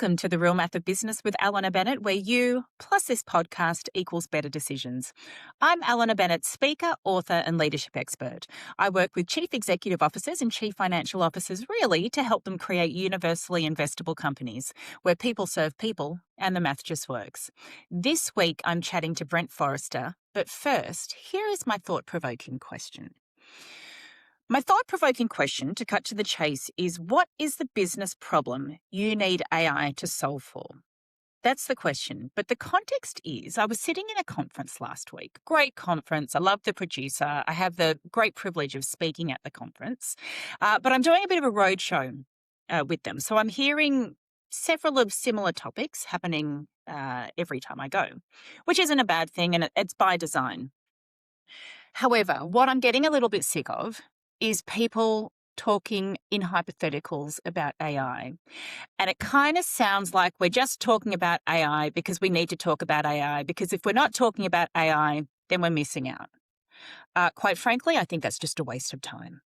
Welcome to The Real Math of Business with Alena Bennett, where you plus this podcast equals better decisions. I'm Alena Bennett, speaker, author, and leadership expert. I work with chief executive officers and chief financial officers really to help them create universally investable companies where people serve people and the math just works. This week, I'm chatting to Brent Forrester, but first, here is my thought-provoking question. My thought-provoking question, to cut to the chase, is what is the business problem you need AI to solve for? That's the question. But the context is I was sitting in a conference last week. Great conference. I love the producer. I have the great privilege of speaking at the conference. But I'm doing a bit of a roadshow with them. So I'm hearing several of similar topics happening every time I go, which isn't a bad thing, and it's by design. However, what I'm getting a little bit sick of is people talking in hypotheticals about AI. And it kind of sounds like we're just talking about AI because we need to talk about AI, because if we're not talking about AI, then we're missing out. Quite frankly, I think that's just a waste of time.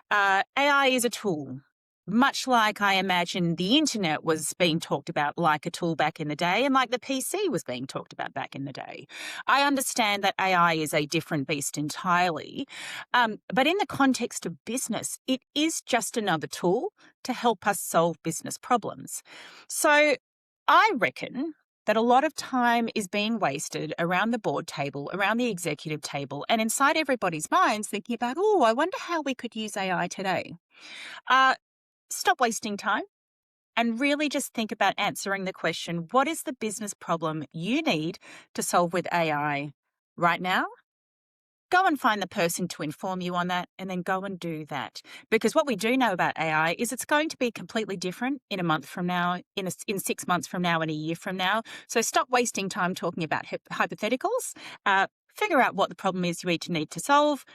AI is a tool, much like I imagine the internet was being talked about like a tool back in the day and like the PC was being talked about back in the day. I understand that AI is a different beast entirely, but in the context of business, it is just another tool to help us solve business problems. So I reckon that a lot of time is being wasted around the board table, around the executive table, and inside everybody's minds thinking about, oh, I wonder how we could use AI today. Stop wasting time and really just think about answering the question, what is the business problem you need to solve with AI right now? Go and find the person to inform you on that and then go and do that. Because what we do know about AI is it's going to be completely different in a month from now, in 6 months from now, and a year from now. So stop wasting time talking about hypotheticals. Figure out what the problem is you each need to solve.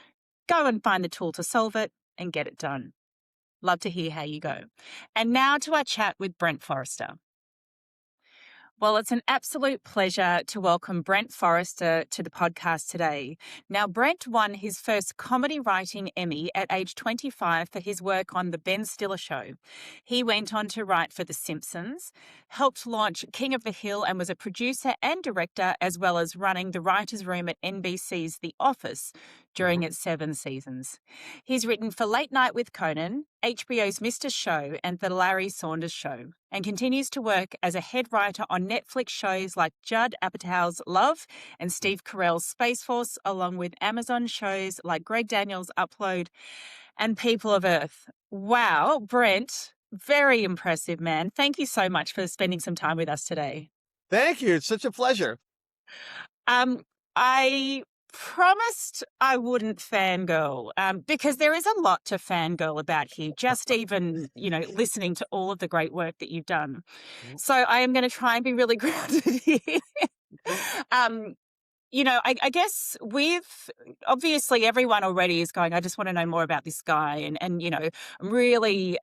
Go and find the tool to solve it and get it done. Love to hear how you go. And now to our chat with Brent Forrester. Well, it's an absolute pleasure to welcome Brent Forrester to the podcast today. Now, Brent won his first Comedy Writing Emmy at age 25 for his work on The Ben Stiller Show. He went on to write for The Simpsons, helped launch King of the Hill, and was a producer and director, as well as running the writer's room at NBC's The Office during its 7 seasons. He's written for Late Night with Conan, HBO's Mr. Show, and The Larry Saunders Show, and continues to work as a head writer on Netflix shows like Judd Apatow's Love and Steve Carell's Space Force, along with Amazon shows like Greg Daniels' Upload and People of Earth. Wow, Brent, very impressive, man. Thank you so much for spending some time with us today. Thank you. It's such a pleasure. I promised I wouldn't fangirl because there is a lot to fangirl about here, just even, listening to all of the great work that you've done. So I am going to try and be really grounded here. I guess obviously everyone already is going, I just want to know more about this guy. And I'm really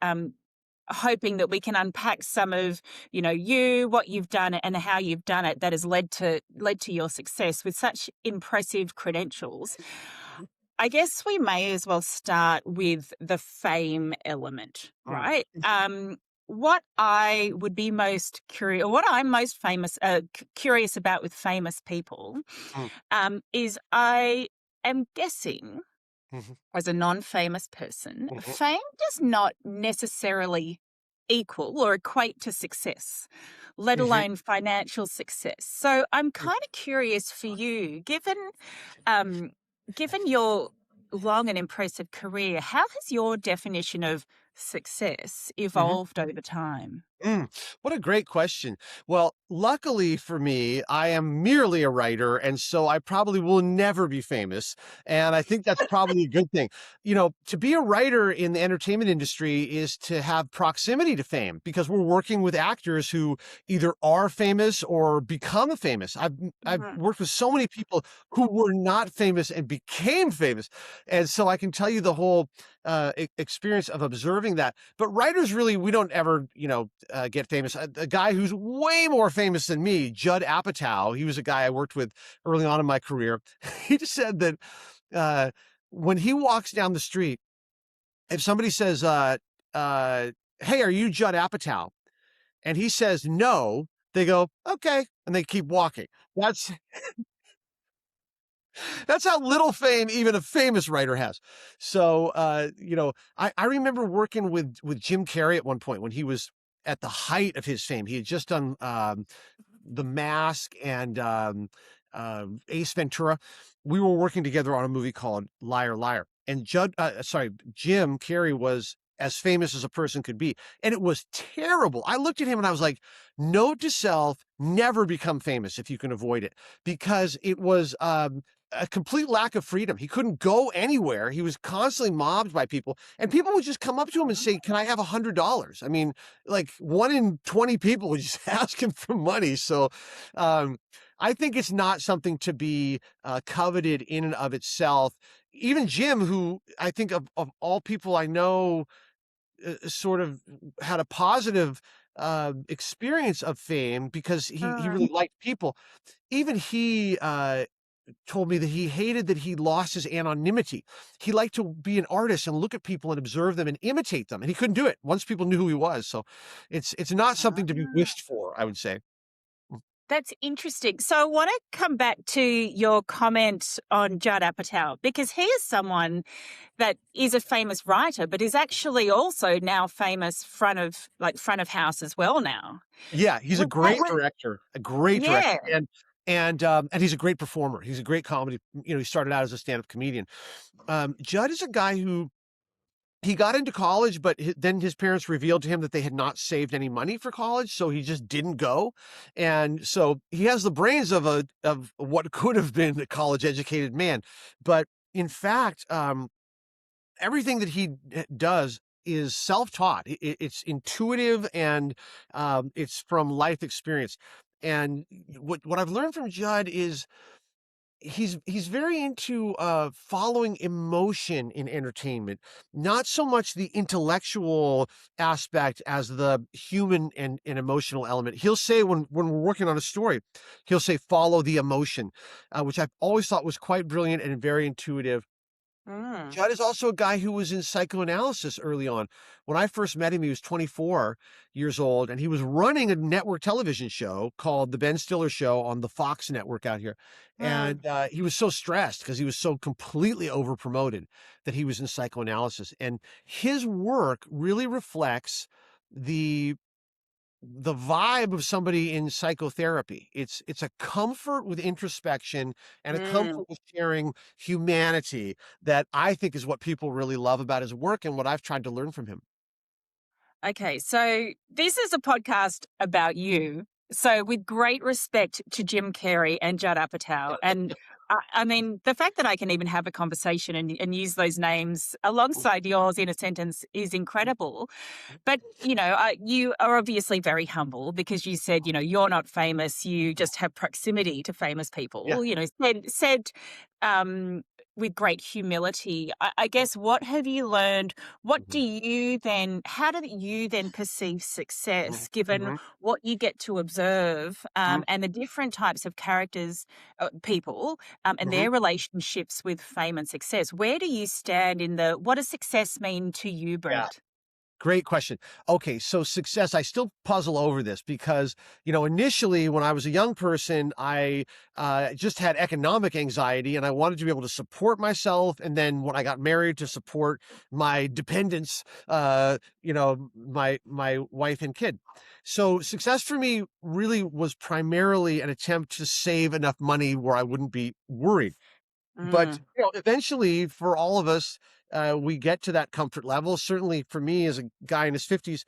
hoping that we can unpack some of, what you've done and how you've done it that has led to your success with such impressive credentials. I guess we may as well start with the fame element, right? What I would be most curious, or what I'm most curious about with famous people, is I am guessing, as a non-famous person, fame does not necessarily equal or equate to success, let alone financial success. So I'm kind of curious for you, given your long and impressive career, how has your definition of success evolved over time? What a great question. Well, luckily for me, I am merely a writer, and so I probably will never be famous. And I think that's probably a good thing. To be a writer in the entertainment industry is to have proximity to fame, because we're working with actors who either are famous or become famous. I've worked with so many people who were not famous and became famous. And so I can tell you the whole experience of observing that. But writers really, we don't ever, get famous. A guy who's way more famous than me, Judd Apatow, he was a guy I worked with early on in my career. He just said that when he walks down the street, if somebody says, hey, are you Judd Apatow? and he says no, they go, okay, and they keep walking. That's that's how little fame even a famous writer has. So, I remember working with Jim Carrey at one point when he was at the height of his fame. He had just done The Mask and Ace Ventura. We were working together on a movie called Liar Liar, and Jim Carrey was as famous as a person could be, and it was terrible. I looked at him and I was like, "Note to self: never become famous if you can avoid it," because it was a complete lack of freedom. He couldn't go anywhere. He was constantly mobbed by people, and people would just come up to him and say, "Can I have $100?" I mean, like 1 in 20 people would just ask him for money. So, I think it's not something to be coveted in and of itself. Even Jim, who I think of all people I know, sort of had a positive experience of fame because he Mm. really liked people. Even he told me that he hated that he lost his anonymity. He liked to be an artist and look at people and observe them and imitate them, and he couldn't do it once people knew who he was. So it's not something to be Ah. wished for, I would say. That's interesting. So I want to come back to your comment on Judd Apatow, because he is someone that is a famous writer, but is actually also now famous front of house as well now. Yeah, he's a What great was, director, a great yeah. director, and he's a great performer. He's a great comedy. He started out as a stand-up comedian. Judd is a guy who he got into college, but then his parents revealed to him that they had not saved any money for college, so he just didn't go. And so he has the brains of what could have been a college-educated man, but in fact, everything that he does is self-taught. It's intuitive and it's from life experience. And what I've learned from Judd is he's very into following emotion in entertainment, not so much the intellectual aspect as the human and emotional element. He'll say when we're working on a story, he'll say follow the emotion, which I've always thought was quite brilliant and very intuitive. Mm. Judd is also a guy who was in psychoanalysis early on. When I first met him, he was 24 years old, and he was running a network television show called The Ben Stiller Show on the Fox network out here. Mm. And he was so stressed because he was so completely over promoted that he was in psychoanalysis. And his work really reflects the the vibe of somebody in psychotherapy. It's a comfort with introspection and a Mm. comfort with sharing humanity that I think is what people really love about his work and what I've tried to learn from him. Okay, so this is a podcast about you. So, with great respect to Jim Carrey and Judd Apatow, and I mean, the fact that I can even have a conversation and use those names alongside yours in a sentence is incredible. But, you are obviously very humble because you said, you're not famous. You just have proximity to famous Yeah. people, said um, with great humility. I guess, what have you learned? Mhm. How do you then perceive Mhm. success given Mhm. what you get to observe Mhm. and the different types of characters, people, and Mhm. their relationships with fame and success? Where do you stand what does success mean to you, Yeah. Brent? Great question. Okay, so success, I still puzzle over this because, initially when I was a young person, I just had economic anxiety and I wanted to be able to support myself. And then when I got married, to support my dependents, my wife and kid. So success for me really was primarily an attempt to save enough money where I wouldn't be worried. But, Mm. eventually for all of us, we get to that comfort level. Certainly for me as a guy in his 50s,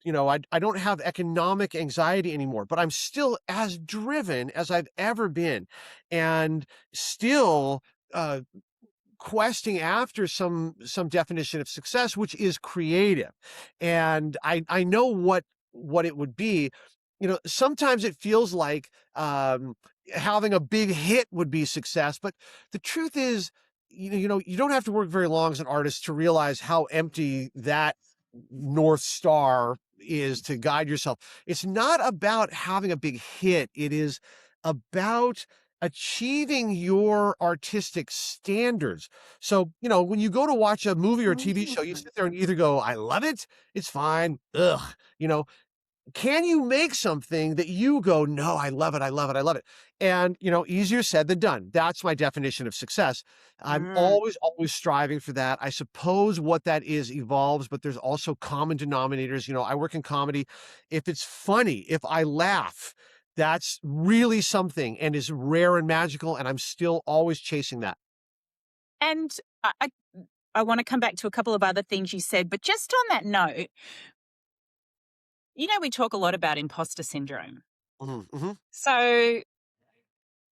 I don't have economic anxiety anymore, but I'm still as driven as I've ever been and still, uh, questing after some definition of success, which is creative. And I know what it would be. Sometimes it feels like having a big hit would be success, but the truth is, you don't have to work very long as an artist to realize how empty that North Star is to guide yourself. It's not about having a big hit. It is about achieving your artistic standards. So, when you go to watch a movie or TV show, you sit there and either go, I love it, it's fine, ugh, you know, can you make something that you go, no, I love it, I love it, I love it. And, easier said than done. That's my definition of success. I'm Mm. always striving for that. I suppose what that is evolves, but there's also common denominators. I work in comedy. If it's funny, if I laugh, that's really something and is rare and magical. And I'm still always chasing that. And I want to come back to a couple of other things you said, but just on that note, we talk a lot about imposter syndrome. Mhm, mhm. So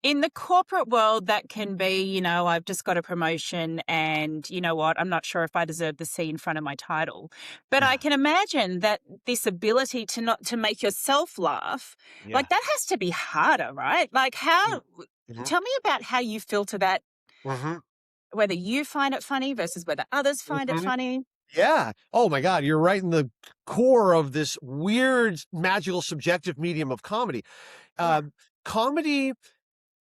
in the corporate world, that can be, I've just got a promotion and you know what, I'm not sure if I deserve the C in front of my title. But I Yeah, can imagine that this ability to not to make yourself laugh, yeah. like that has to be harder, right? Like Mm, how mhm, tell me about how you filter that, mhm, whether you find it funny versus whether others find it mhm. funny. Yeah. Oh my God, you're right in the core of this weird, magical, subjective medium of comedy. Yeah. Um, Comedy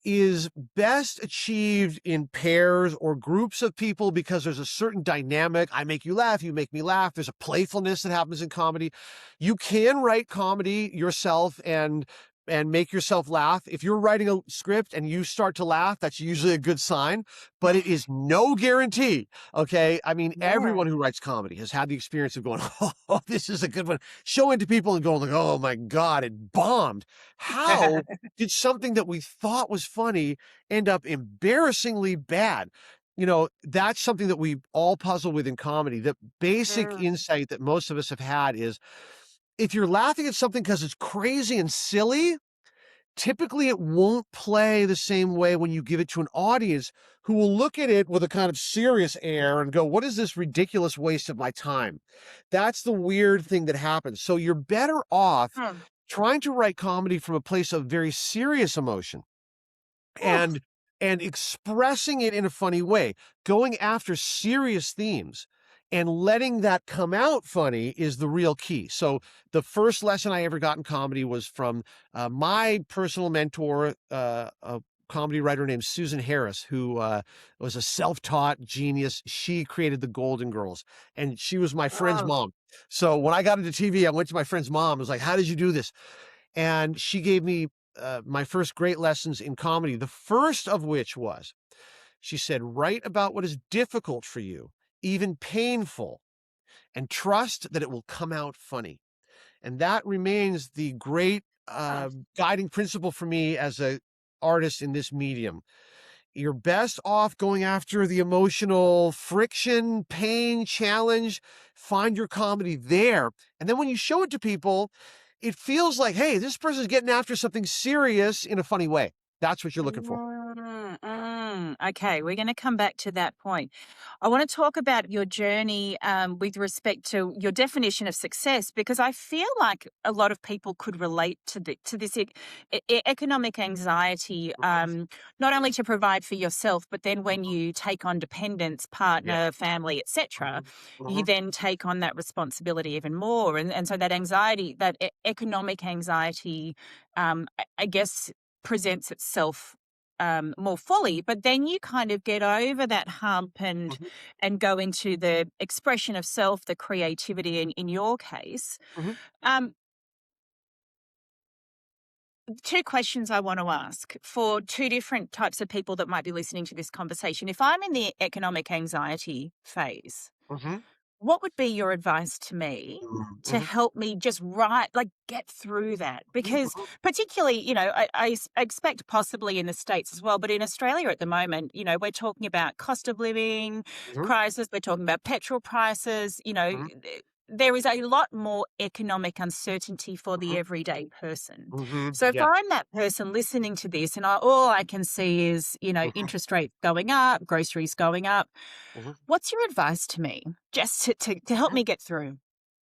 is best achieved in pairs or groups of people because there's a certain dynamic. I make you laugh, you make me laugh. There's a playfulness that happens in comedy. You can write comedy yourself and make yourself laugh. If you're writing a script and you start to laugh, that's usually a good sign, but it is no guarantee. Okay. I mean, Yeah. everyone who writes comedy has had the experience of going, oh, this is a good one. Showing to people and going like, oh my God, it bombed. How did something that we thought was funny end up embarrassingly bad? That's something that we all puzzle with in comedy. The basic Mm. insight that most of us have had is if you're laughing at something because it's crazy and silly, typically it won't play the same way when you give it to an audience who will look at it with a kind of serious air and go, what is this ridiculous waste of my time? That's the weird thing that happens. So you're better off Mm. trying to write comedy from a place of very serious emotion Whew. and expressing it in a funny way, going after serious themes and letting that come out funny is the real key. So the first lesson I ever got in comedy was from my personal mentor, a comedy writer named Susan Harris, who was a self-taught genius. She created the Golden Girls, and she was my friend's Oh. mom. So when I got into TV, I went to my friend's mom. I was like, how did you do this? And she gave me my first great lessons in comedy, the first of which was she said, write about what is difficult for you, even painful, and trust that it will come out funny. And that remains the great Huh. guiding principle for me as a artist in this medium. You're best off going after the emotional friction, pain, challenge. Find your comedy there. And then when you show it to people, it feels like, hey, this person's getting after something serious in a funny way. That's what you're looking for. Okay, we're going to come back to that point. I want to talk about your journey with respect to your definition of success, because I feel like a lot of people could relate to this economic anxiety, not only to provide for yourself, but then when you take on dependents, Yeah. partner, family, etc., Mhm. you Mhm. then take on that responsibility even more, and so that anxiety, that economic anxiety, I guess presents itself more fully. But then you kind of get over that hump Mhm. and go into the expression of self, the creativity in your case. Mhm. Um, Two questions I want to ask for two different types of people that might be listening to this conversation. If I'm in the economic anxiety phase, Mhm. what would be your advice to me to Mhm. help me just get through that? Because Mhm. particularly, I expect possibly in the States as well, but in Australia at the moment, we're talking about cost of living Mhm. crisis, we're talking about petrol prices, Mhm. there is a lot more economic uncertainty for the Mhm. everyday person. Mhm. So if Yeah. I'm that person listening to this and all I can see is, Mhm. interest rates going up, groceries going up, Mhm. what's your advice to me just to help me get through?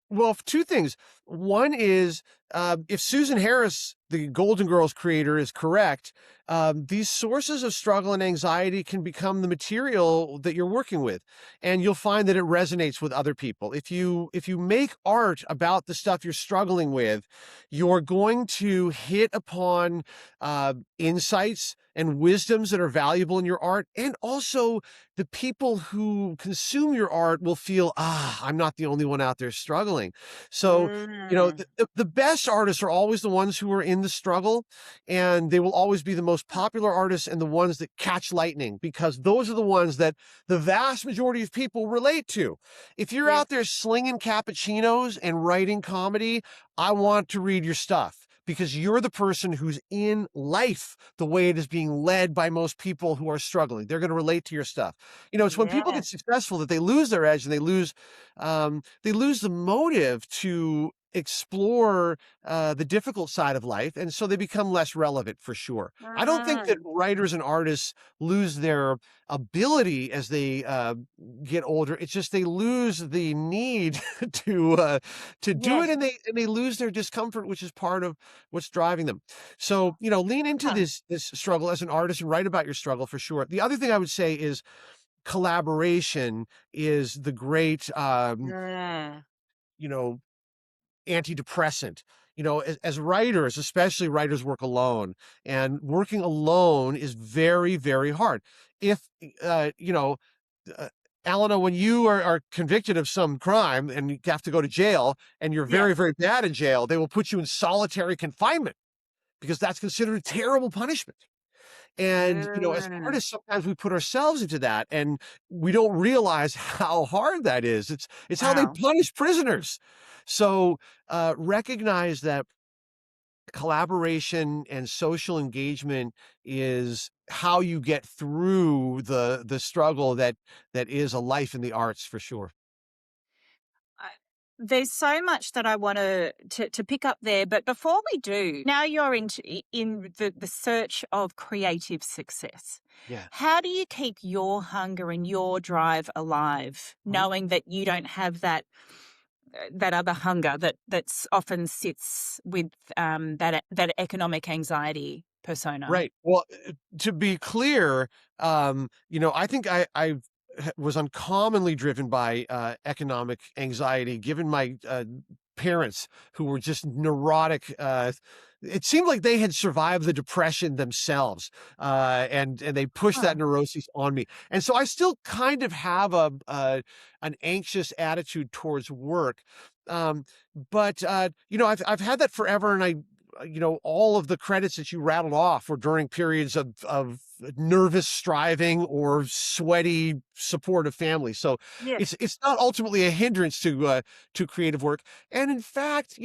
Well, two things. One is if Susan Harris the Golden Girls creator is correct, these sources of struggle and anxiety can become the material that you're working with, and you'll find that it resonates with other people. If you make art about the stuff you're struggling with, you're going to hit upon insights and wisdoms that are valuable in your art, and also the people who consume your art will feel, I'm not the only one out there struggling. So, Mm. the best artists are always the ones who are in the struggle, and they will always be the most popular artists and the ones that catch lightning, because those are the ones that the vast majority of people relate to. If you're Yes. out there slinging cappuccinos and writing comedy, I want to read your stuff, because you're the person who's in life the way it is being led by most people who are struggling. They're going to relate to your stuff. It's when people Yeah. get successful that they lose their edge, and they lose the motive to explore the difficult side of life, and so they become less relevant, for sure. I don't think that Mm. writers and artists lose their ability as they get older. It's just they lose the need to do it, Yes. and they lose their discomfort, which is part of what's driving them. So, lean into Huh. this struggle as an artist and write about your struggle, for sure. The other thing I would say is collaboration is the great, Mm. you know, antidepressant. As writers, especially writers work alone, and working alone is very, very hard. If, uh, Alena, when you are convicted of some crime and you have to go to jail, and you're Yeah. very, very bad in jail, they will put you in solitary confinement because that's considered a terrible punishment. And, as Mm. artists, sometimes we put ourselves into that, and we don't realize how hard that is. It's how they Wow. punish prisoners. So, recognize that collaboration and social engagement is how you get through the struggle that is a life in the arts, for sure. I, there's so much that I want to pick up there, but before we do, now you're in the search of creative success. Yeah. How do you keep your hunger and your drive alive, Mhm. knowing that you don't have that other hunger that's often sits with that economic anxiety persona? Right. Well, to be clear, I think I was uncommonly driven by economic anxiety, given my parents, who were just neurotic. It seemed like they had survived the depression themselves, and they pushed Huh. that neurosis on me. And so I still kind of have an anxious attitude towards work. Um, but I've had that forever, and all of the credits that you rattled off were during periods of nervous striving or sweaty support of family. So Yes. it's not ultimately a hindrance to creative work. And in fact,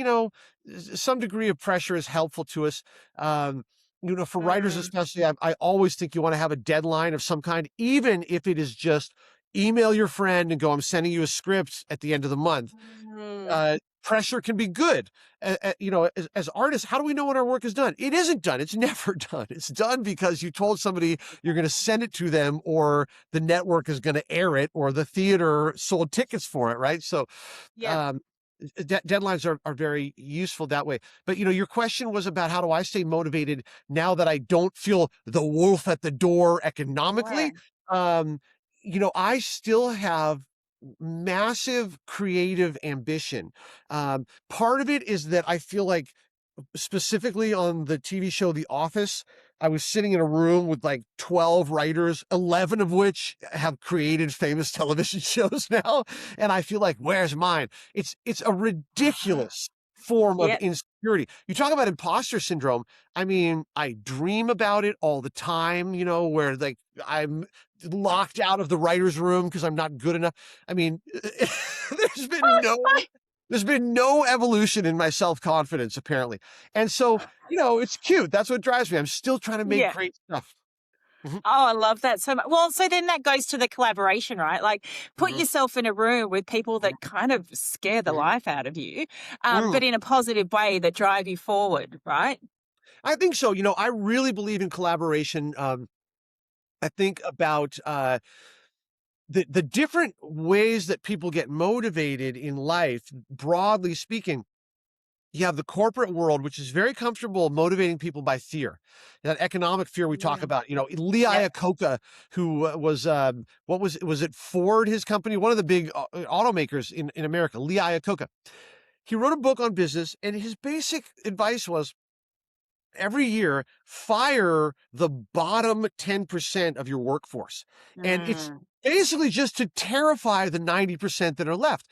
some degree of pressure is helpful to us. For writers Mm. especially, I always think you want to have a deadline of some kind, even if it is just email your friend and go, "I'm sending you a script at the end of the month." Mm. Pressure can be good. As artists, how do we know when our work is done? It isn't done. It's never done. It's done because you told somebody you're going to send it to them, or the network is going to air it, or the theater sold tickets for it, right? So, Yeah. um, deadlines are very useful that way. But your question was about how do I stay motivated now that I don't feel the wolf at the door Yeah. economically. Um, I still have massive creative ambition. Part of it is that I feel like, specifically on the TV show The Office, I was sitting in a room with like 12 writers, 11 of which have created famous television shows now. And I feel like, where's mine? It's a ridiculous form of Yeah. insecurity. You talk about imposter syndrome. I mean, I dream about it all the time, where like I'm locked out of the writer's room because I'm not good enough. I mean, there's been no there's been no evolution in my self-confidence, apparently. And so, it's cute. That's what drives me. I'm still trying to make Yeah. great stuff. Mhm, Oh, I love that so much. Well, so then that goes to the collaboration, right? Like, put mhm, yourself in a room with people mhm, that kind of scare the mhm, life out of you, mm. but in a positive way that drive you forward, right? I think so. I really believe in collaboration. I think about the different ways that people get motivated in life, broadly speaking. You have the corporate world, which is very comfortable motivating people by fear. That economic fear we talk Mm. about, Lee Yep. Iacocca, who was, what was it Ford, his company? One of the big automakers in America, Lee Iacocca. He wrote a book on business, and his basic advice was every year, fire the bottom 10% of your workforce. And it's Mm. basically just to terrify the 90% that are left.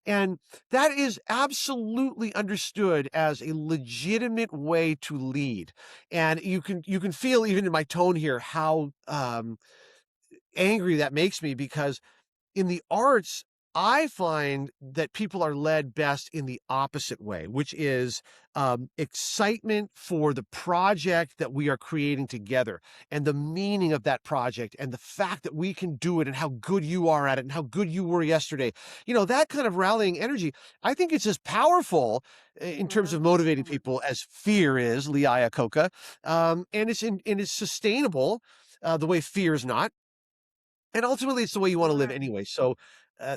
And that is absolutely understood as a legitimate way to lead. And you can feel even in my tone here how angry that makes me, because in the arts, I find that people are led best in the opposite way, which is excitement for the project that we are creating together and the meaning of that project and the fact that we can do it and how good you are at it and how good you were yesterday. That kind of rallying energy, I think it's as powerful in terms of motivating Mm. people as fear is, Lee Iacocca. And it's sustainable the way fear is not, and ultimately, it's the way you want to live Mm. anyway. So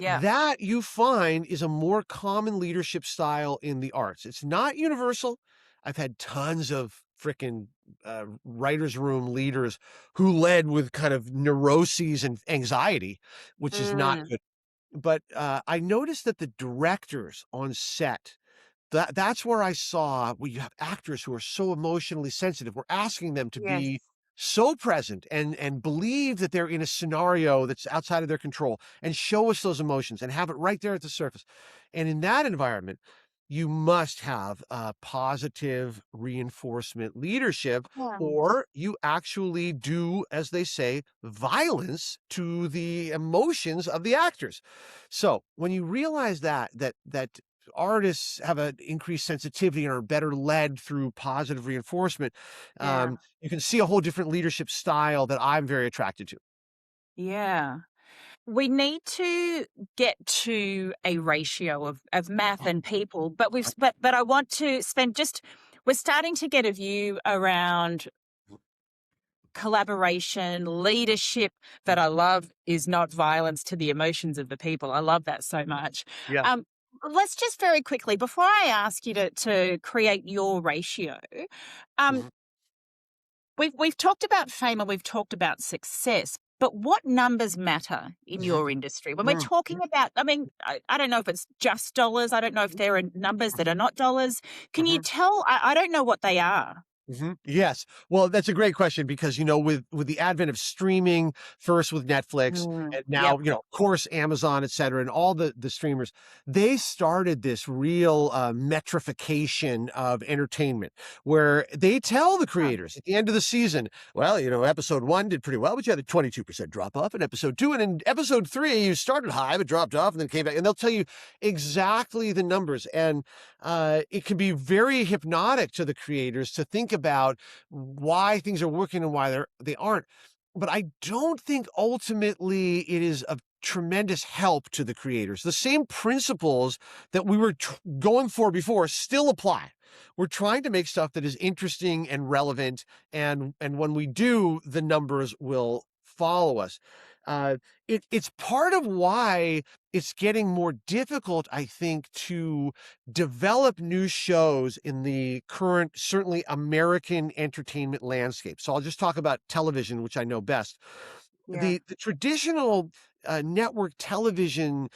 Yeah. that you find is a more common leadership style in the arts. It's not universal. I've had tons of frickin' writers' room leaders who led with kind of neuroses and anxiety, which is not Mm. good. But I noticed that the directors on set, that's where I saw where you have actors who are so emotionally sensitive. We're asking them to Yes. be so present and believe that they're in a scenario that's outside of their control and show us those emotions and have it right there at the surface. And in that environment, you must have positive reinforcement leadership, Yeah. or you actually do, as they say, violence to the emotions of the actors. So when you realize that artists have an increased sensitivity and are better led through positive reinforcement, Yeah. you can see a whole different leadership style that I'm very attracted to. Yeah. We need to get to a ratio of math and people, but but I want to spend just we're starting to get a view around collaboration, leadership that I love is not violence to the emotions of the people. I love that so much. Yeah. Um, let's just very quickly, before I ask you to create your ratio, um, Mhm. we've talked about fame and we've talked about success, but what numbers matter in Mhm. your industry? When we're Mhm. talking about, I mean, I don't know if it's just dollars. I don't know if there are numbers that are not dollars. Can you Mhm. tell? I don't know what they are. Yes. Well, that's a great question because, with the advent of streaming, first with Netflix, Mm, and yep. now, of course, Amazon, et cetera, and all the streamers, they started this real metrification of entertainment where they tell the Uh, creators at the end of the season, well, episode one did pretty well, but you had a 22% drop off in episode two. And in episode three, you started high, but dropped off and then came back. And they'll tell you exactly the numbers. And it can be very hypnotic to the creators to think about why things are working and why they aren't. But I don't think ultimately it is of tremendous help to the creators. The same principles that we were going for before still apply. We're trying to make stuff that is interesting and relevant, and when we do, the numbers will follow us. It's part of why it's getting more difficult, I think, to develop new shows in the current, certainly American entertainment landscape. So I'll just talk about television, which I know best. yeah. The traditional network television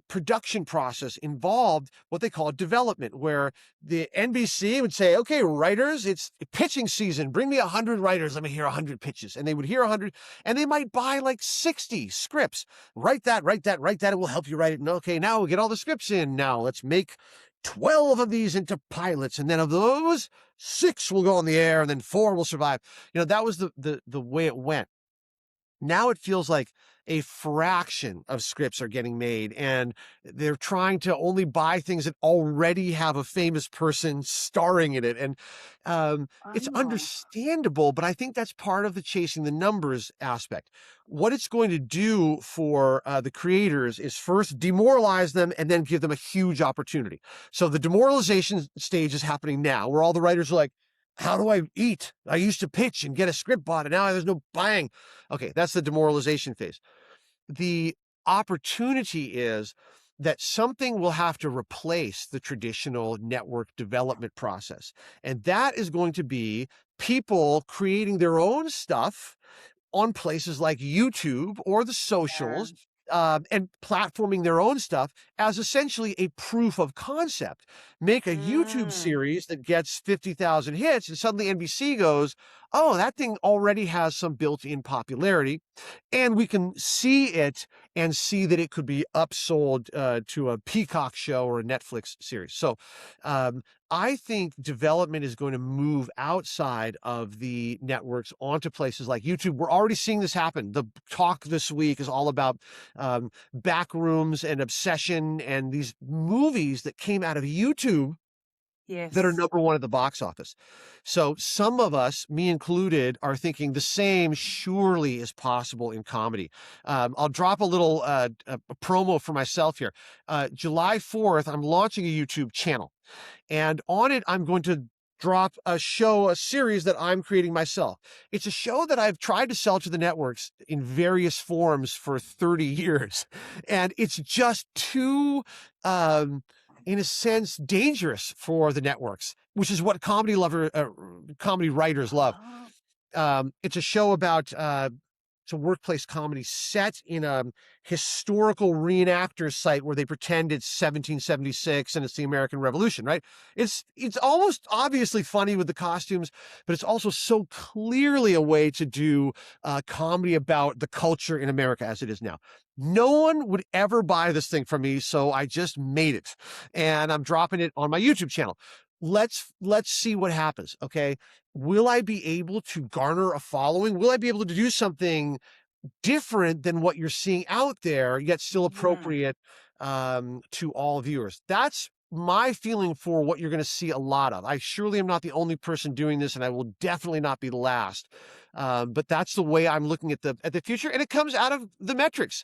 production process involved what they call development, where the NBC would say, "Okay, writers, it's pitching season. Bring me 100 writers. Let me hear 100 pitches." And they would hear 100, and they might buy like 60 scripts. Write that, write that, write that. It will help you write it. And okay, now we'll get all the scripts in. Now let's make 12 of these into pilots, and then of those, 6 will go on the air, and then 4 will survive. That was the way it went. Now it feels like a fraction of scripts are getting made, and they're trying to only buy things that already have a famous person starring in it. And it's Oh. understandable, but I think that's part of the chasing the numbers aspect. What it's going to do for the creators is first demoralize them and then give them a huge opportunity. So the demoralization stage is happening now, where all the writers are like, how do I eat? I used to pitch and get a script bought, and now there's no buying. Okay, that's the demoralization phase. The opportunity is that something will have to replace the traditional network development process. And that is going to be people creating their own stuff on places like YouTube or the Yeah. socials, and platforming their own stuff as essentially a proof of concept. Make a YouTube Mm. series that gets 50,000 hits, and suddenly NBC goes, "Oh, that thing already has some built-in popularity, and we can see it and see that it could be upsold to a Peacock show or a Netflix series." So, um, I think development is going to move outside of the networks onto places like YouTube. We're already seeing this happen. The talk this week is all about Backrooms and Obsession and these movies that came out of YouTube that are Yes. number one at the box office. So some of us, me included, are thinking the same surely is possible in comedy. I'll drop a little a promo for myself here. July 4th, I'm launching a YouTube channel. And on it, I'm going to drop a series that I'm creating myself. It's a show that I've tried to sell to the networks in various forms for 30 years. And it's just too, um, in a sense, dangerous for the networks, which is what comedy writers love. Oh. It's a show about it's a workplace comedy set in a historical reenactors site where they pretend it's 1776 and it's the American Revolution, right? It's almost obviously funny with the costumes, but it's also so clearly a way to do comedy about the culture in America as it is now. No one would ever buy this thing from me, so I just made it, and I'm dropping it on my YouTube channel. Let's see what happens. Okay, will I be able to garner a following? Will I be able to do something different than what you're seeing out there, yet still Mm. appropriate to all viewers? That's my feeling for what you're going to see a lot of. I surely am not the only person doing this, and I will definitely not be the last. But that's the way I'm looking at the future, and it comes out of the metrics.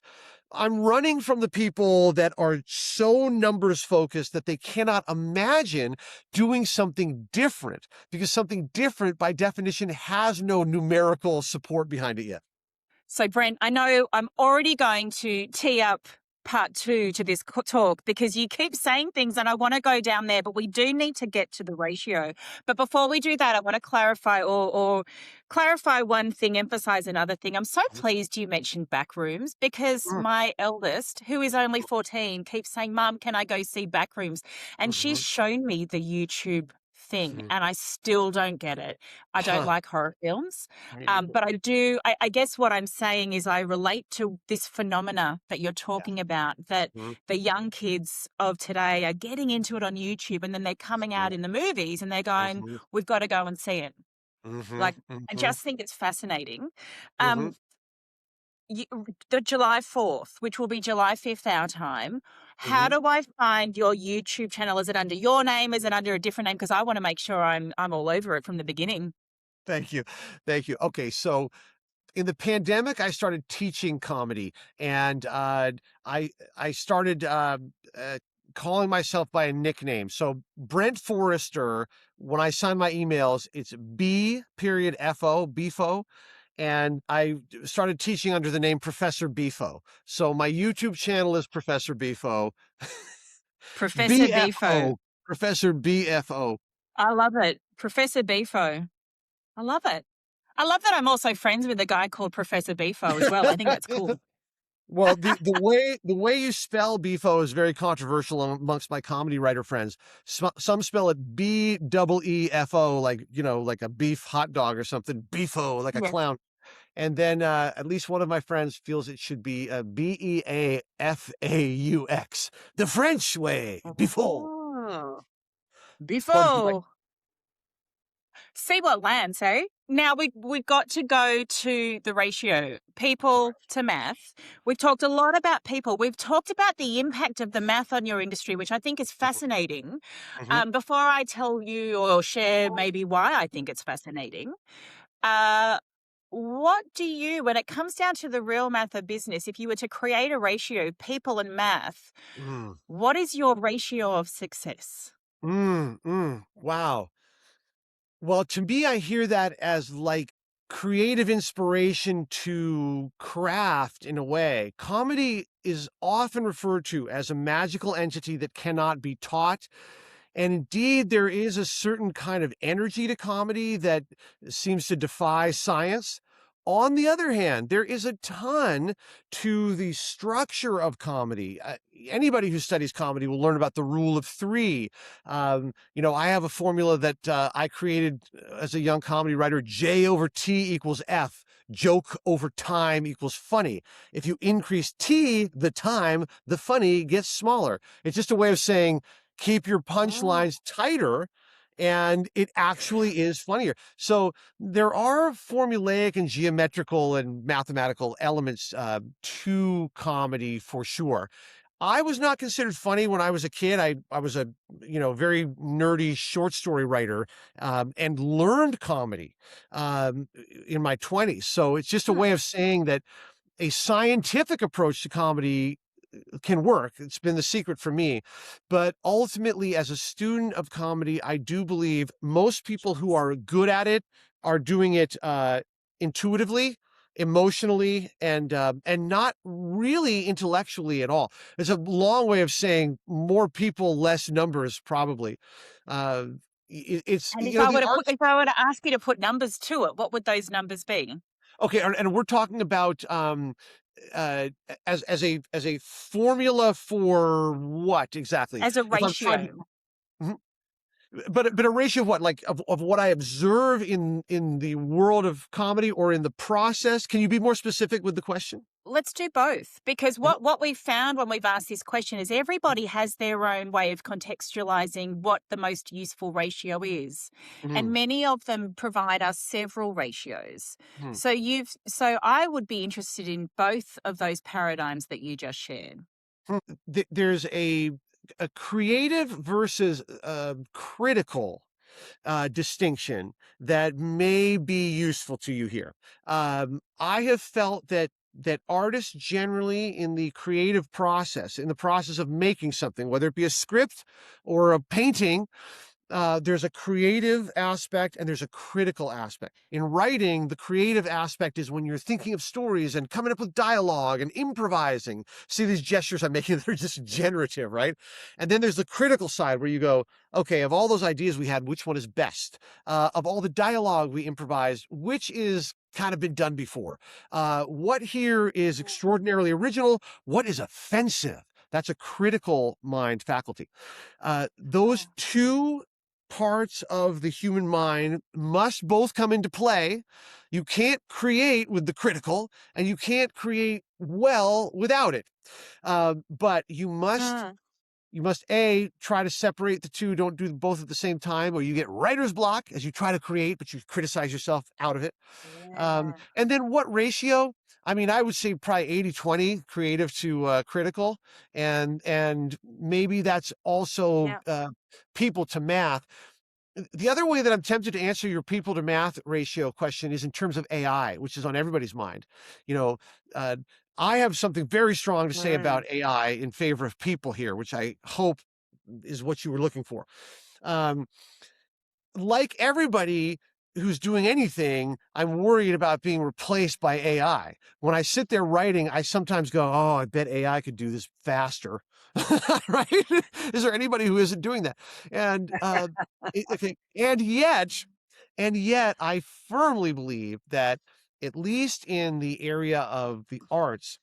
I'm running from the people that are so numbers focused that they cannot imagine doing something different, because something different by definition has no numerical support behind it yet. So, Brent, I know I'm already going to tee up part two to this talk because you keep saying things and I want to go down there, but we do need to get to the ratio. But before we do that, I want to clarify or clarify one thing, emphasize another thing. I'm so pleased you mentioned Backrooms because Mm, my eldest, who is only 14, keeps saying, "Mom, can I go see Backrooms?" And she's mhm, shown me the YouTube thing mhm. and I still don't get it. I don't Huh, like horror films. me neither. But I do, I guess what I'm saying is I relate to this phenomena that you're Yeah. talking about, that Mhm, the young kids of today are getting into it on YouTube and then they're coming mhm, out in the movies and they're going, mhm, we've got to go and see it. mhm, Like, I mhm, just think it's fascinating. mhm, Um, you, the July 4th, which will be July 5th our time, how mhm. do I find your YouTube channel? Is it under your name? Is it under a different name? Because I want to make sure I'm all over it from the beginning. Thank you. Thank you. Okay, so in the pandemic, I started teaching comedy, and I I started calling myself by a nickname. So Brent Forrester. When I sign my emails, it's B period FO Bfo, and I started teaching under the name Professor Bfo. So my YouTube channel is Professor Bfo. Professor Bifo. BFO, Professor BFO. I love it. Professor Bifo. I love it. I love that I'm also friends with a guy called Professor Bifo as well. I think that's cool. Well, the way you spell Beefo is very controversial amongst my comedy writer friends. Some spell it BEEFO, like, like a beef hot dog or something. Beefo, like a Yeah. clown. And then at least one of my friends feels it should be BEAFAUX, the French way. Beefo. Oh, But my, Bifo. See what lands, eh? Now we've got to go to the ratio, people to math. We've talked a lot about people. We've talked about the impact of the math on your industry, which I think is fascinating. Mhm. Before I tell you or share maybe why I think it's fascinating, uh, what do you, when it comes down to the real math of business, if you were to create a ratio, people and math, Mm, what is your ratio of success? wow. Well, to me, I hear that as like creative inspiration to craft in a way. Comedy is often referred to as a magical entity that cannot be taught. And indeed, there is a certain kind of energy to comedy that seems to defy science. On the other hand, there is a ton to the structure of comedy. Anybody who studies comedy will learn about the rule of three. I have a formula that I created as a young comedy writer: J over T equals F. Joke over time equals funny. If you increase T, the time, the funny gets smaller. It's just a way of saying, keep your punchlines tighter, and it actually is funnier. So there are formulaic and geometrical and mathematical elements to comedy for sure. I was not considered funny when I was a kid. I was a very nerdy short story writer, and learned comedy in my 20s. So it's just a way of saying that a scientific approach to comedy can work. It's been the secret for me. But ultimately, as a student of comedy, I do believe most people who are good at it are doing it intuitively, emotionally, and not really intellectually at all. It's a long way of saying more people, less numbers, probably. Uh, it's And the arts. if I were to ask you to put numbers to it, what would those numbers be? Okay, and we're talking about uh, as a formula for what exactly? As a If I'm trying ratio. Mhm. But a ratio of what? Like of what I observe in the world of comedy or in the process? Can you be more specific with the question? Let's do both, because Mhm, what we've found when we've asked this question is everybody has their own way of contextualizing what the most useful ratio is. And mhm, many of them provide us several ratios. mhm. So I would be interested in both of those paradigms that you just shared. There's a creative versus critical distinction that may be useful to you here. I have felt that artists generally in the creative process, in the process of making something, whether it be a script or a painting, there's a creative aspect and there's a critical aspect. In writing, the creative aspect is when you're thinking of stories and coming up with dialogue and improvising. See these gestures I'm making, they're just generative, right? And then there's the critical side where you go, okay, of all those ideas we had, which one is best? Of all the dialogue we improvised, which is kind of been done before? What here is extraordinarily original? What is offensive? That's a critical mind faculty. Those two parts of the human mind must both come into play. You can't create with the critical, and you can't create well without it. But Mm, you must A, try to separate the two. Don't do both at the same time, or you get writer's block as you try to create, but you criticize yourself out of it. yeah. And then what ratio? I mean, I would say probably 80-20 creative to critical. And maybe that's also Yeah. people to math. The other way that I'm tempted to answer your people to math ratio question is in terms of AI, which is on everybody's mind. You know, uh, I have something very strong to say Mm. about AI in favor of people here, which I hope is what you were looking for. Um, like everybody who's doing anything, I'm worried about being replaced by AI. When I sit there writing, I sometimes go, "Oh, I bet AI could do this faster." Right? Is there anybody who isn't doing that? And okay, and yet, I firmly believe that at least in the area of the arts,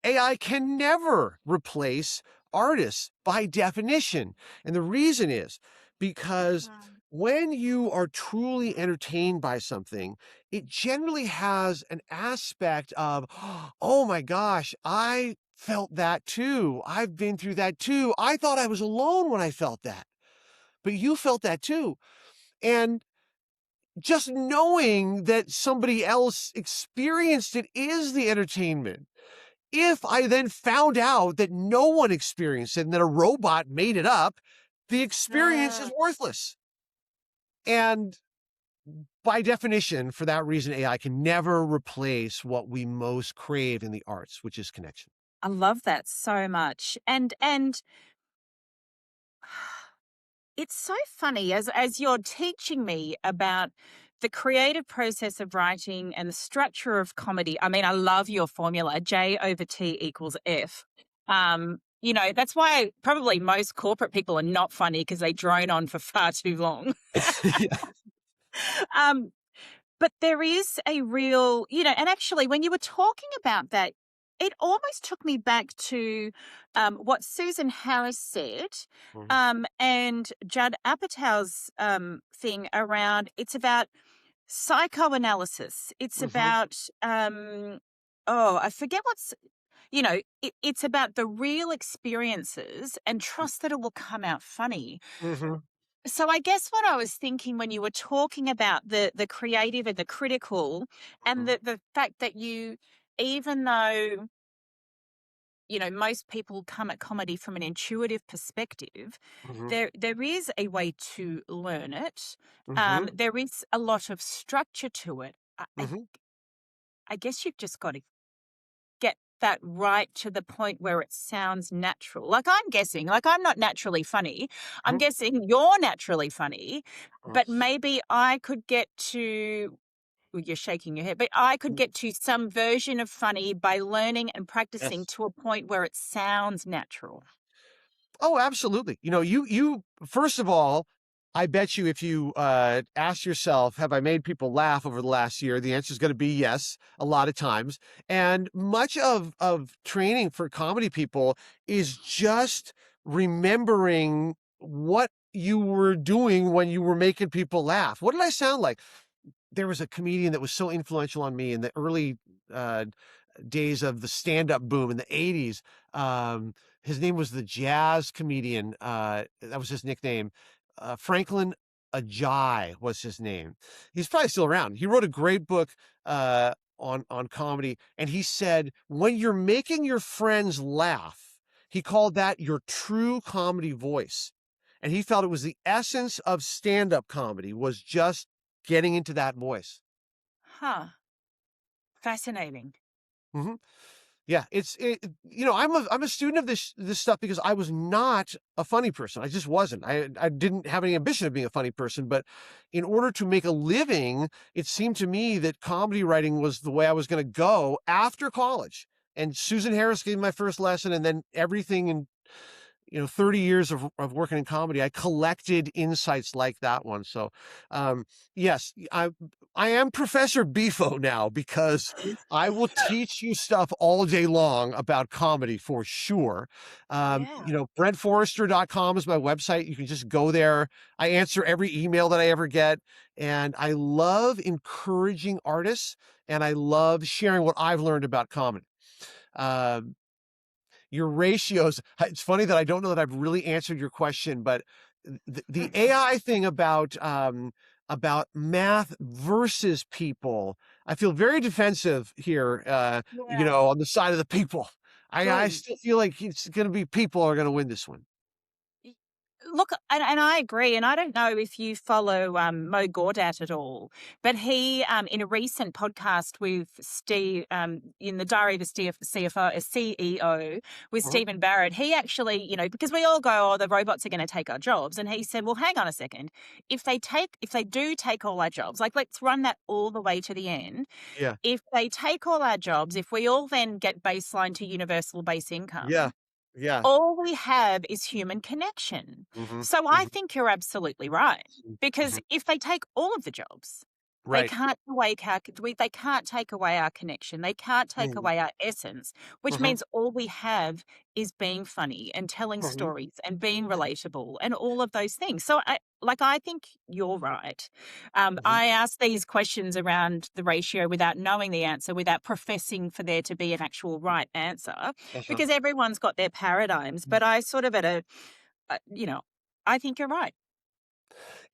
AI can never replace artists by definition. And the reason is because Mm. when you are truly entertained by something, it generally has an aspect of, oh my gosh, I felt that too. I've been through that too. I thought I was alone when I felt that, but you felt that too. And just knowing that somebody else experienced it is the entertainment. If I then found out that no one experienced it and that a robot made it up, the experience is Mm. worthless. And by definition, for that reason, AI can never replace what we most crave in the arts, which is connection. I love that so much. And it's so funny as you're teaching me about the creative process of writing and the structure of comedy. I mean, I love your formula, J over T equals F. That's why probably most corporate people are not funny because they drone on for far too long. Yeah. Um, but there is a real, and actually, when you were talking about that, it almost took me back to what Susan Harris said Mhm, and Judd Apatow's thing around it's about psychoanalysis. It's mhm, about, I forget it's about the real experiences and trust that it will come out funny. mhm, So I guess what I was thinking when you were talking about the creative and the critical and mhm, the fact that even though, most people come at comedy from an intuitive perspective, mhm, there is a way to learn it. mhm, There is a lot of structure to it. mhm, I guess you've just got to get that right to the point where it sounds natural. Like I'm guessing, like I'm not naturally funny. I'm mhm. guessing you're naturally funny, Uh, but maybe I could get to, well, you're shaking your head, but I could get to some version of funny by learning and practicing yes. to a point where it sounds natural. Oh, absolutely. You first of all, I bet you if you ask yourself, have I made people laugh over the last year? The answer is going to be yes, a lot of times. And much of training for comedy people is just remembering what you were doing when you were making people laugh. What did I sound like? There was a comedian that was so influential on me in the early uh, days of the stand-up boom in the 80s. Um, his name was the jazz comedian. That was his nickname. Franklin Ajay was his name. He's probably still around. He wrote a great book on comedy, and he said, when you're making your friends laugh, he called that your true comedy voice. And he felt it was the essence of stand-up comedy was just getting into that voice. Huh. Fascinating. Mhm. Yeah, I'm a student of this stuff because I was not a funny person. I just wasn't. I didn't have any ambition of being a funny person, but in order to make a living, it seemed to me that comedy writing was the way I was going to go after college. And Susan Harris gave me my first lesson, and then everything in 30 years of working in comedy, I collected insights like that one. So, yes, I am Professor Bifo now because I will teach you stuff all day long about comedy for sure. Yeah. BrentForrester.com is my website. You can just go there. I answer every email that I ever get. And I love encouraging artists and I love sharing what I've learned about comedy. Um, your ratios. It's funny that I don't know that I've really answered your question, but the AI thing about math versus people, I feel very defensive here. Yeah. On the side of the people. I Good. still feel like it's going to be people are going to win this one. Y- Look, and I agree. And I don't know if you follow Mo Gaudat at all, but he, in a recent podcast with Steve, in the Diary of a CFO, a CEO with Mhm. Stephen Barrett, he actually, because we all go, oh, the robots are going to take our jobs. And he said, well, hang on a second. If they do take all our jobs, like let's run that all the way to the end. Yeah, If they take all our jobs, if we all then get baseline to universal base yeah, income, yeah. all we have is human connection. Hmm. So I Hmm. think you're absolutely right. Because Hmm. if they take all of the jobs, Right. they can't take away our connection. They can't take Hmm. away our essence, which Hmm. means all we have is being funny and telling Hmm. stories and being relatable and all of those things. So I think you're right. Hmm. I ask these questions around the ratio without knowing the answer, without professing for there to be an actual right answer, Uh-huh. because everyone's got their paradigms. But I sort of uh, you know, I think you're right.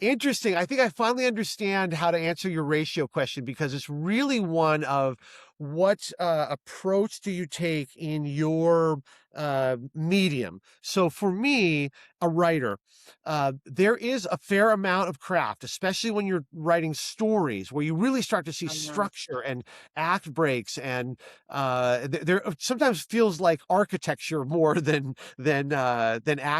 Interesting. I think I finally understand how to answer your ratio question because it's really one of what approach do you take in your medium. So for me, a writer, there is a fair amount of craft, especially when you're writing stories where you really start to see Um, structure and act breaks, and there sometimes feels like architecture more than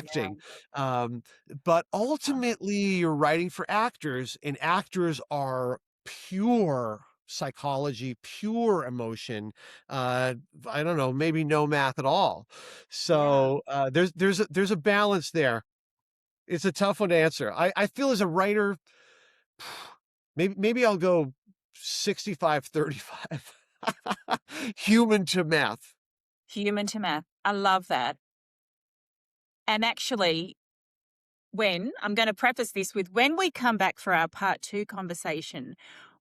yeah. acting. Um, but ultimately, you're writing for actors, and actors are pure psychology, pure emotion. I don't know, maybe no math at all. Yeah. So there's a balance there. It's a tough one to answer. I feel as a writer, maybe I'll go 65-35. Human to math. Human to math. I love that. And actually, when I'm going to preface this with when we come back for our part two conversation,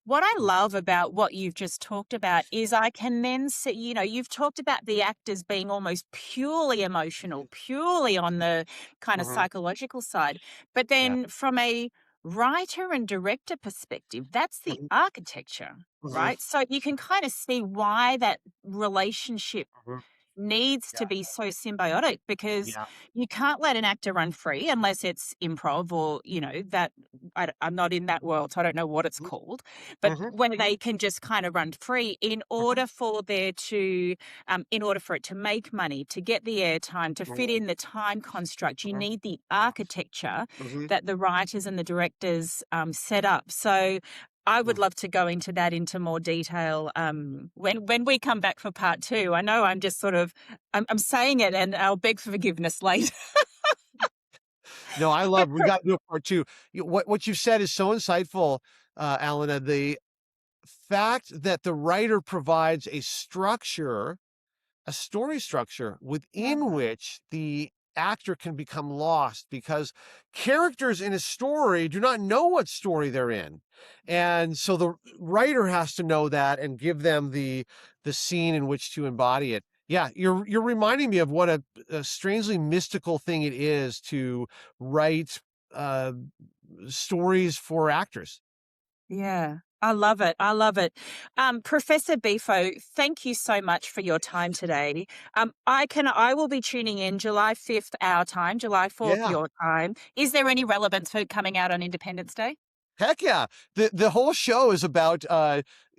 what I love about what you've just talked about is I can then see, you've talked about the actors being almost purely emotional, purely on the kind of Mhm. psychological side. But Yeah. then from a writer and director perspective, that's the Mhm. architecture, Mhm. right? So you can kind of see why that relationship Mhm. needs Yeah. to be so symbiotic because Yeah. you can't let an actor run free unless it's improv or that I'm not in that world, so I don't know what it's Mhm. called, but Mhm. when they can just kind of run free in Mhm. order for there to in order for it to make money, to get the airtime, to fit Mhm. in the time construct, you Mhm. need the architecture Mhm. that the writers and the directors set up. So I would Mhm. love to go into that into more detail when we come back for part two. I know I'm just sort of I'm saying it, and I'll beg for forgiveness later. No, I But love we got to do a part 2. What you said is so insightful, Alena. The fact that the writer provides a story structure yeah, within which the actor can become lost because characters in a story do not know what story they're in. And so the writer has to know that and give them the scene in which to embody it. Yeah, you're reminding me of what a strangely mystical thing it is to write uh stories for actors. yeah. I love it. I love it. Professor Bifo, thank you so much for your time today. I will be tuning in July 5th our time, July 4th Yeah. your time. Is there any relevance for coming out on Independence Day? Heck yeah. The whole show is about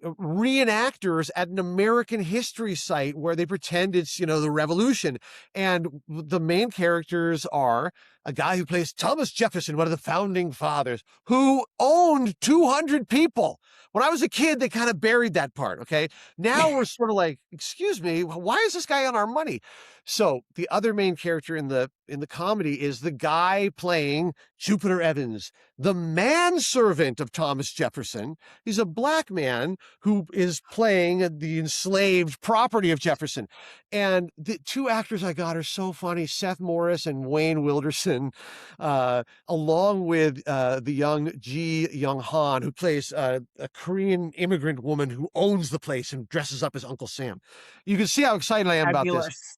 reenactors at an American history site where they pretend it's, the revolution. And the main characters are a guy who plays Thomas Jefferson, one of the founding fathers, who owned 200 people. When I was a kid, they kind of buried that part. Okay. Now we're sort of like, excuse me, why is this guy on our money? So the other main character in the comedy is the guy playing Jupiter Evans, the manservant of Thomas Jefferson. He's a black man who is playing the enslaved property of Jefferson. And the two actors I got are so funny, Seth Morris and Wayne Wilderson, along with the young Ji Young Han, who plays a Korean immigrant woman who owns the place and dresses up as Uncle Sam. You can see how excited I am about this. Fabulous.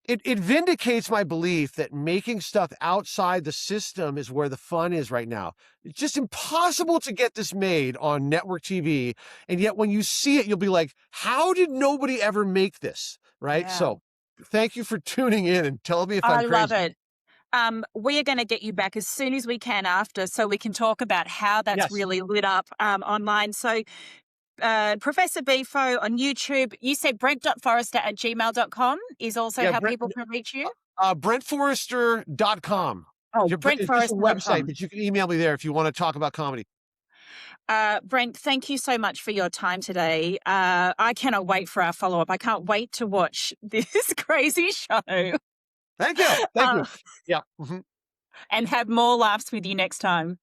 It vindicates my belief that making stuff outside the system is where the fun is right now. It's just impossible to get this made on network TV, and yet when you see it, you'll be like, "How did nobody ever make this?" Right? Yeah. So, thank you for tuning in and tell me if I'm I love crazy. it. We are going to get you back as soon as we can after so we can talk about how that's Yes. really lit up online. So, Professor Bifo on YouTube, you said brent.forrester@gmail.com is also Yeah, how people can reach you. BrentForrester.com. Oh, It's just a website, brentforrester.com. but you can email me there if you want to talk about comedy. Brent, thank you so much for your time today. I cannot wait for our follow up. I can't wait to watch this crazy show Thank you. Thank you. uh, Yeah. Mhm. and have more laughs with you next time.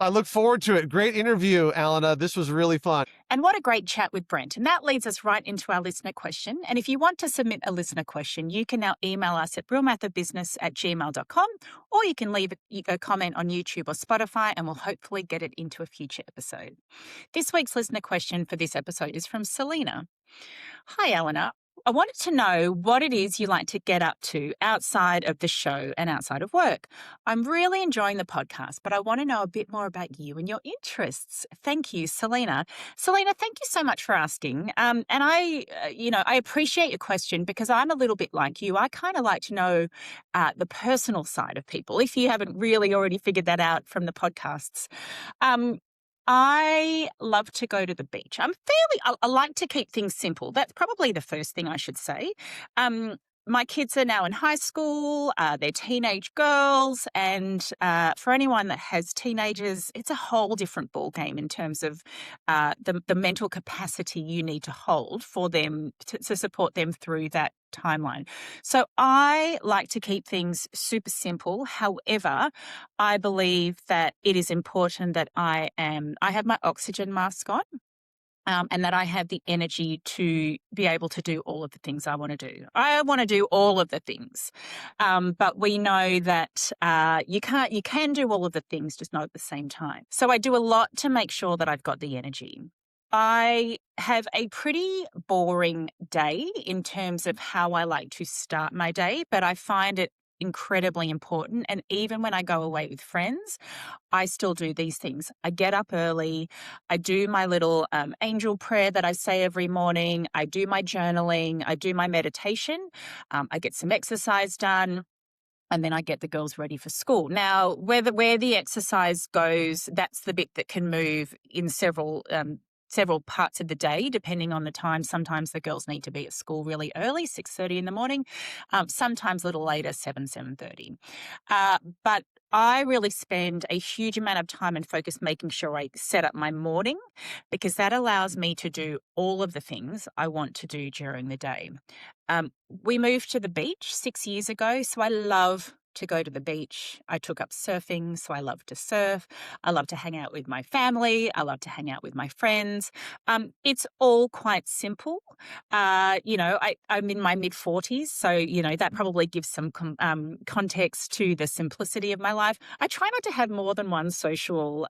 I look forward to it. Great interview, Alana. This was really fun. And what a great chat with Brent. And that leads us right into our listener question. And if you want to submit a listener question, you can now email us at realmathofbusiness@gmail.com, or you can leave a comment on YouTube or Spotify, and we'll hopefully get it into a future episode. This week's listener question for this episode is from Selena. Hi, Eleanor. I wanted to know what it is you like to get up to outside of the show and outside of work. I'm really enjoying the podcast, but I want to know a bit more about you and your interests. Thank you, Selena. Selena, thank you so much for asking. And I appreciate your question because I'm a little bit like you. I kind of like to know the personal side of people, if you haven't really already figured that out from the podcasts. Um, I love to go to the beach. I like to keep things simple. That's probably the first thing I should say. Um, my kids are now in high school, they're teenage girls, and for anyone that has teenagers, it's a whole different ballgame in terms of the mental capacity you need to hold for them to support them through that timeline. So I like to keep things super simple. However, I believe that it is important that I have my oxygen mask on. And that I have the energy to be able to do all of the things I want to do. I want to do all of the things, but we know that you can do all of the things, just not at the same time. So I do a lot to make sure that I've got the energy. I have a pretty boring day in terms of how I like to start my day, but I find it incredibly important. And even when I go away with friends, I still do these things. I get up early. I do my little angel prayer that I say every morning. I do my journaling. I do my meditation. I get some exercise done. And then I get the girls ready for school. Now, where the exercise goes, that's the bit that can move in several parts of the day, depending on the time. Sometimes the girls need to be at school really early, 6:30 in the morning. Sometimes a little later, 7:30. But I really spend a huge amount of time and focus making sure I set up my morning, because that allows me to do all of the things I want to do during the day. We moved to the beach 6 years ago, so I love to go to the beach. I took up surfing, so I love to surf. I love to hang out with my family. I love to hang out with my friends. It's all quite simple. I'm in my mid-40s, so, that probably gives some context to the simplicity of my life. I try not to have more than one social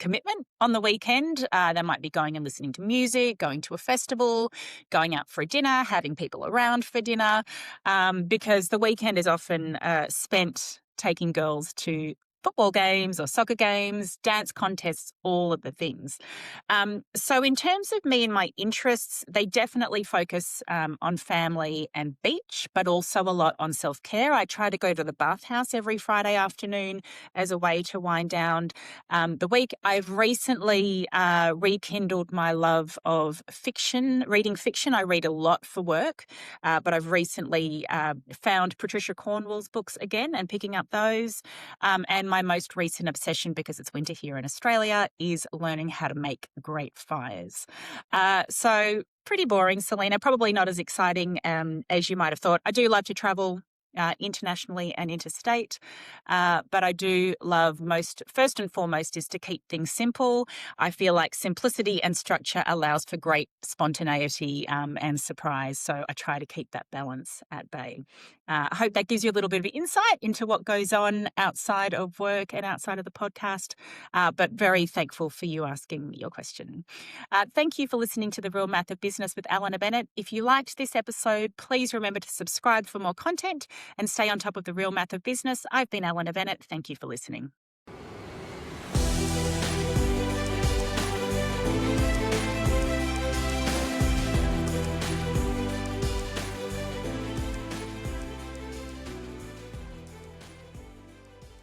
commitment on the weekend. That might be going and listening to music, going to a festival, going out for a dinner, having people around for dinner, because the weekend is often spent taking girls to football games or soccer games, dance contests, all of the things. So in terms of me and my interests, they definitely focus on family and beach, but also a lot on self-care. I try to go to the bathhouse every Friday afternoon as a way to wind down the week. I've recently rekindled my love of fiction, reading fiction. I read a lot for work, but I've recently found Patricia Cornwell's books again and picking up those. And my most recent obsession, because it's winter here in Australia, is learning how to make great fires. So pretty boring, Selena. Probably not as exciting as you might have thought. I do love to travel internationally and interstate, but I do love first and foremost, is to keep things simple. I feel like simplicity and structure allows for great spontaneity and surprise, so I try to keep that balance at bay. I hope that gives you a little bit of insight into what goes on outside of work and outside of the podcast, but very thankful for you asking your question. Thank you for listening to The Real Math of Business with Alena Bennett. If you liked this episode, please remember to subscribe for more content and stay on top of the real math of business. I've been Alena Bennett. Thank you for listening.